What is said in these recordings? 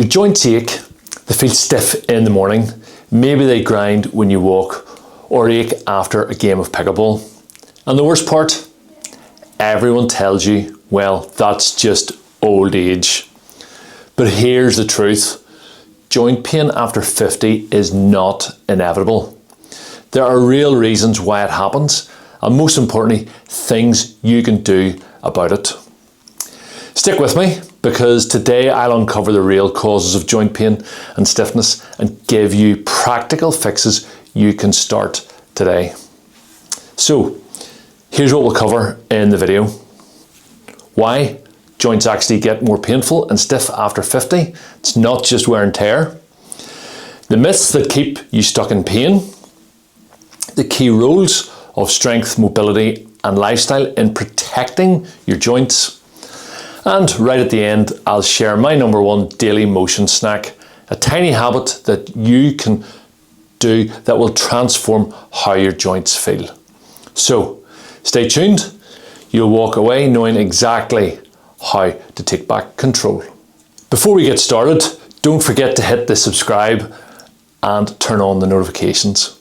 Your joints ache, they feel stiff in the morning, maybe they grind when you walk, or ache after a game of pickleball. And the worst part? Everyone tells you, well, that's just old age. But here's the truth. Joint pain after 50 is not inevitable. There are real reasons why it happens, and most importantly, things you can do about it. Stick with me, because today I'll uncover the real causes of joint pain and stiffness and give you practical fixes you can start today. So, here's what we'll cover in the video. Why joints actually get more painful and stiff after 50. It's not just wear and tear. The myths that keep you stuck in pain. The key roles of strength, mobility and lifestyle in protecting your joints. And right at the end, I'll share my number one daily motion snack, a tiny habit that you can do that will transform how your joints feel. So, stay tuned. You'll walk away knowing exactly how to take back control. Before we get started, don't forget to hit the subscribe and turn on the notifications.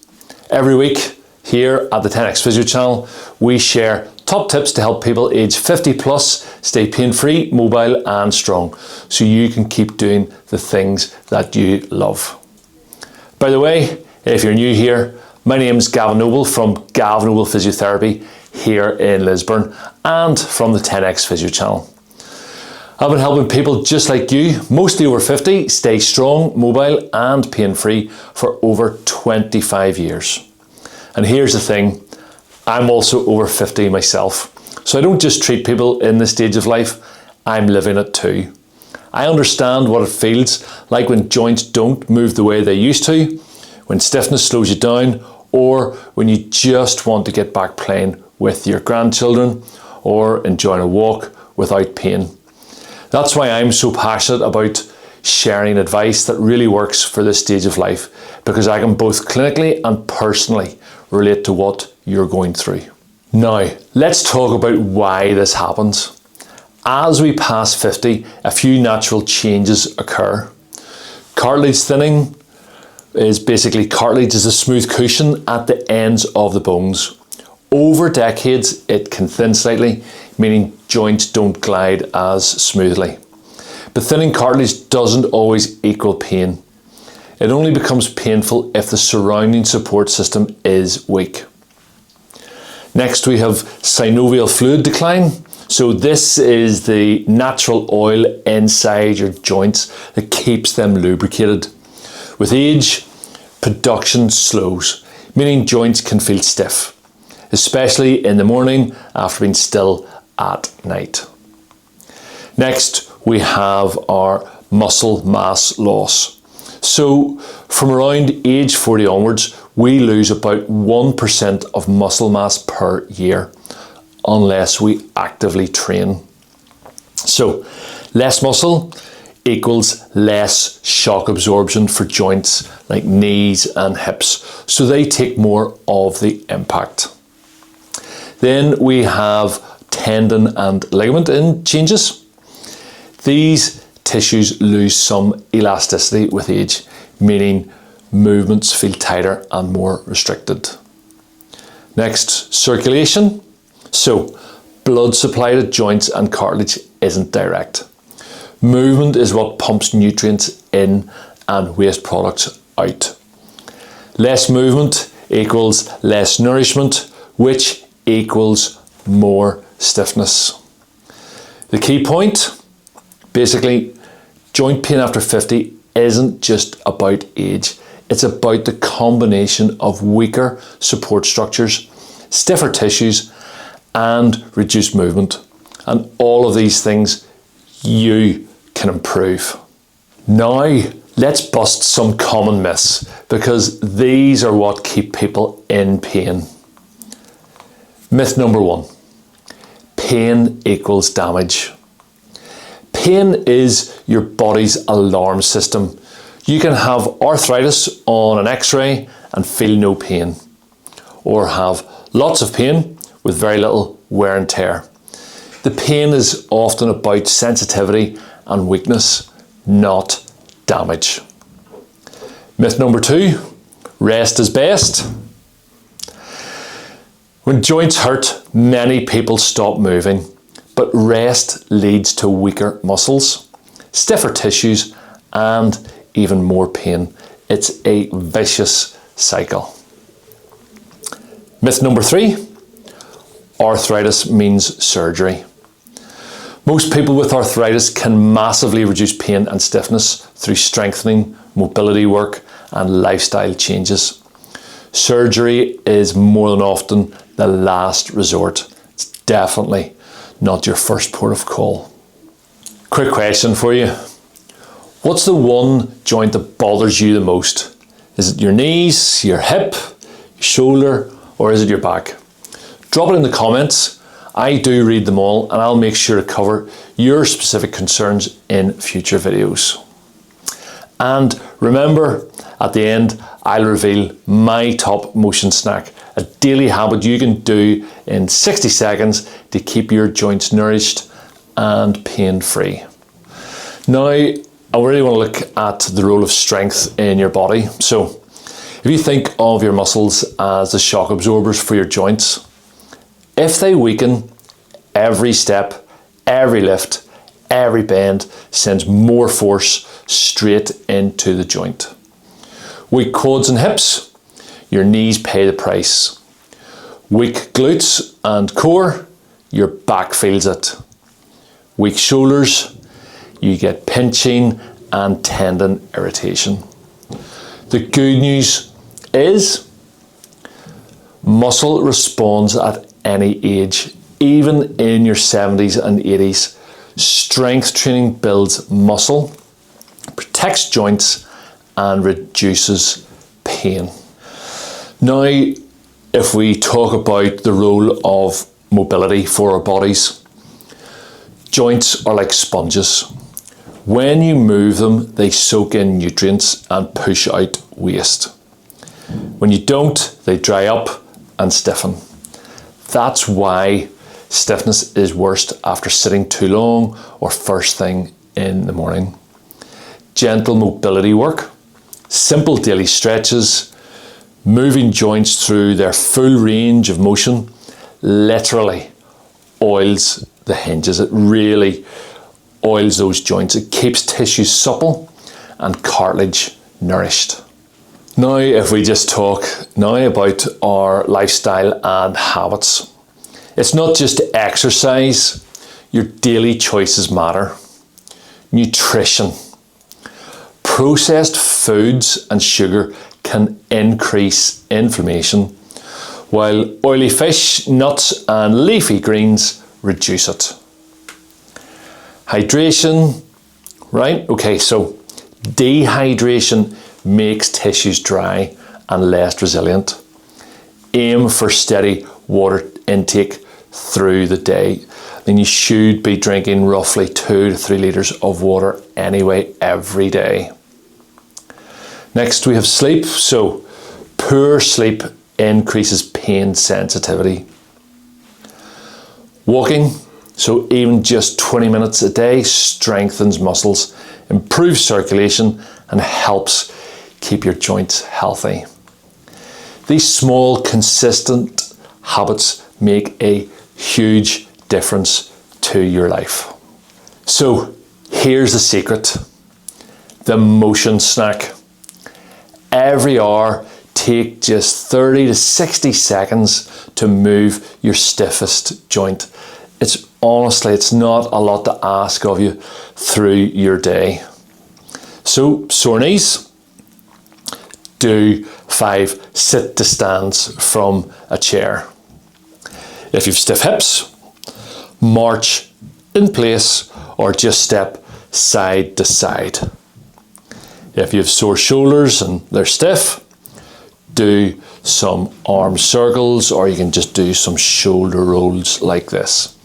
Every week here at the 10X Physio channel, we share top tips to help people age 50 plus stay pain-free, mobile and strong, so you can keep doing the things that you love. By the way, if you're new here, my name is Gavin Noble from Gavin Noble Physiotherapy here in Lisburn and from the 10X Physio channel. I've been helping people just like you, mostly over 50, stay strong, mobile and pain-free for over 25 years. And here's the thing, I'm also over 50 myself. So I don't just treat people in this stage of life, I'm living it too. I understand what it feels like when joints don't move the way they used to, when stiffness slows you down, or when you just want to get back playing with your grandchildren or enjoying a walk without pain. That's why I'm so passionate about sharing advice that really works for this stage of life, because I can both clinically and personally relate to what you're going through. Now, let's talk about why this happens. As we pass 50, a few natural changes occur. Cartilage thinning is basically cartilage is a smooth cushion at the ends of the bones. Over decades, it can thin slightly, meaning joints don't glide as smoothly. But thinning cartilage doesn't always equal pain. It only becomes painful if the surrounding support system is weak. Next, we have synovial fluid decline. So this is the natural oil inside your joints that keeps them lubricated. With age, production slows, meaning joints can feel stiff, especially in the morning after being still at night. Next, we have our muscle mass loss. So from around age 40 onwards, we lose about 1% of muscle mass per year, unless we actively train. So less muscle equals less shock absorption for joints like knees and hips, so they take more of the impact. Then we have tendon and ligament changes. These tissues lose some elasticity with age, meaning movements feel tighter and more restricted. Next, circulation. So, blood supply to joints and cartilage isn't direct. Movement is what pumps nutrients in and waste products out. Less movement equals less nourishment, which equals more stiffness. The key point, basically, joint pain after 50 isn't just about age. It's about the combination of weaker support structures, stiffer tissues, and reduced movement. And all of these things you can improve. Now, let's bust some common myths, because these are what keep people in pain. Myth number one, pain equals damage. Pain is your body's alarm system. You can have arthritis on an x-ray and feel no pain, or have lots of pain with very little wear and tear. The pain is often about sensitivity and weakness, not damage. Myth number 2, rest is best. When joints hurt, many people stop moving, but rest leads to weaker muscles, stiffer tissues, and even more pain. It's a vicious cycle. Myth number 3, arthritis means surgery. Most people with arthritis can massively reduce pain and stiffness through strengthening, mobility work, and lifestyle changes. Surgery is more than often the last resort. It's definitely not your first port of call. Quick question for you. What's the one joint that bothers you the most? Is it your knees, your hip, your shoulder, or is it your back? Drop it in the comments. I do read them all, and I'll make sure to cover your specific concerns in future videos. And remember, at the end, I'll reveal my top motion snack, a daily habit you can do in 60 seconds to keep your joints nourished and pain-free. Now, I really want to look at the role of strength in your body. So, if you think of your muscles as the shock absorbers for your joints, if they weaken, every step, every lift, every bend sends more force straight into the joint. Weak quads and hips, your knees pay the price. Weak glutes and core, your back feels it. Weak shoulders, you get pinching and tendon irritation. The good news is muscle responds at any age, even in your 70s and 80s. Strength training builds muscle, protects joints, and reduces pain. Now, if we talk about the role of mobility for our bodies, joints are like sponges. When you move them, they soak in nutrients and push out waste. When you don't, they dry up and stiffen. That's why stiffness is worst after sitting too long or first thing in the morning. Gentle mobility work, simple daily stretches, moving joints through their full range of motion literally oils the hinges. It really oils those joints. It keeps tissue supple and cartilage nourished. Now, if we just talk now about our lifestyle and habits, it's not just exercise, your daily choices matter. Nutrition. Processed foods and sugar can increase inflammation, while oily fish, nuts, and leafy greens reduce it. Hydration, right? Okay, so dehydration makes tissues dry and less resilient. Aim for steady water intake through the day. Then you should be drinking roughly 2 to 3 litres of water anyway every day. Next we have sleep. So poor sleep increases pain sensitivity. Walking, so even just 20 minutes a day, strengthens muscles, improves circulation, and helps keep your joints healthy. These small, consistent habits make a huge difference to your life. So here's the secret, the motion snack. Every hour, take just 30 to 60 seconds to move your stiffest joint. It's not a lot to ask of you through your day. So sore knees, do 5 sit to stands from a chair. If you've stiff hips, march in place or just step side to side. If you have sore shoulders and they're stiff, do some arm circles, or you can just do some shoulder rolls like this.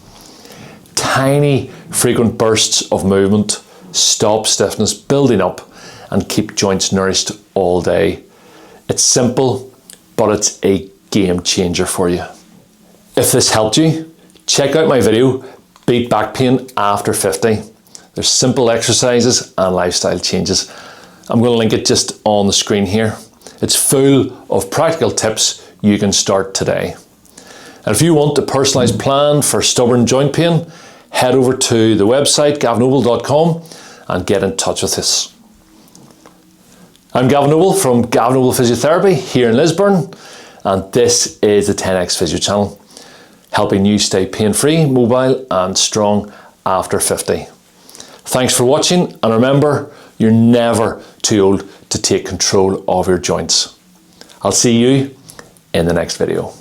Tiny, frequent bursts of movement stop stiffness building up and keep joints nourished all day. It's simple, but it's a game changer for you. If this helped you, check out my video, Beat Back Pain After 50. There's simple exercises and lifestyle changes. I'm going to link it just on the screen here. It's full of practical tips you can start today. And if you want a personalised plan for stubborn joint pain, head over to the website gavinoble.com and get in touch with us. I'm Gavin Noble from Gavin Noble Physiotherapy here in Lisburn, and this is the 10X Physio channel, helping you stay pain-free, mobile and strong after 50. Thanks for watching, and remember, you're never too old to take control of your joints. I'll see you in the next video.